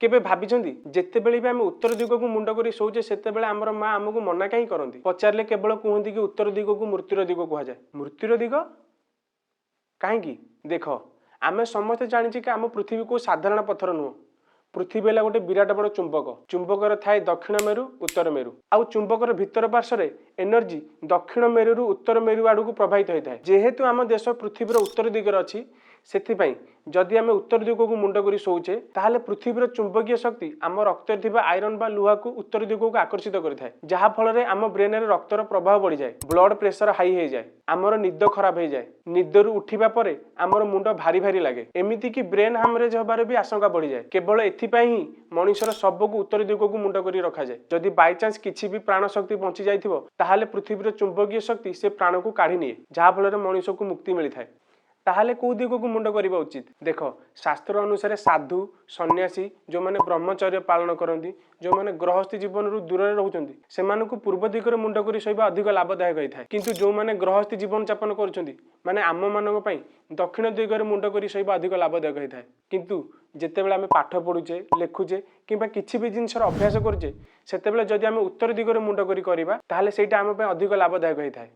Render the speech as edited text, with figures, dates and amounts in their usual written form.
केबे भाबिचंदी जेतेबेले भी आम उत्तर दिग को मुंड करी शोचे सेतेबेले आमर माँ आमको मना कहीं करती पचारे केवल कहती कि उत्तर दिग को मृत्युर दिग कहुए मृत्युर दिग कहीं देख आम समस्ते जानी कि आम पृथ्वी को साधारण पत्थर नुह पृथ्वी है गोटे विराट बड़ चुंबक चुंबकर थाए दक्षिण मेरु उत्तर मेरु आउ चुंबकर भितर पार्श्व एनर्जी दक्षिण मेरु उत्तर मेरु आड़ को प्रभावित होता है जेहेतु आम देश पृथ्वीर उत्तर दिगरे अच्छी से जदि आम उत्तर दिग को मुंड कर शोचे ताहले पृथ्वीर चुंबकीय शक्ति आम रक्त आयरन बा लुहा को उत्तर दिग को आकर्षित करें जहाँफल आम ब्रेन में रक्तर प्रभाव बढ़ी जाए ब्लड प्रेशर हाई हो जाए आमर निद खराब हो जाए निदर उठा पर आमर मुंड भारी भारी लगे एमती कि ब्रेन हामरेज हबार भी आशंका बढ़ी जाए केवल एथिपाई ही मनुष्यर शव को उत्तर दिग को मुंड कर रखा जाए जदि बाय चांस किसी भी प्राण शक्ति बंची जाइथिबो ताहले पृथ्वीर चुंबकीय शक्ति से प्राण को काढ़ी निए जहाँफल मनुष्य को मुक्ति मिलता है ताहले कौ दिग को मुंड करवा उचित देख शास्त्र अनुसार साधु सन्यासी जो मैंने ब्रह्मचर्य पालन करती जो मैंने गृहस्थी जीवन रु दूर रोचंती से पूर्व दिगरे मुंड कर शोवा अधिक लाभदायक होता है किंतु जो मैंने गृहस्थी जीवन यापन कर माने आम मानक दक्षिण दिगरे मुंड कर शोवा अधिक लाभदायक होता है किंतु जितेबाला आम पाठ पढ़ुचे लेखुचे किंबा किसी भी जिनसर अभ्यास करुचे सेतेबेले जदि आम उत्तर दिगरे मुंड करी करबा ताहले सेटा आम पे अधिक लाभदायक होता है।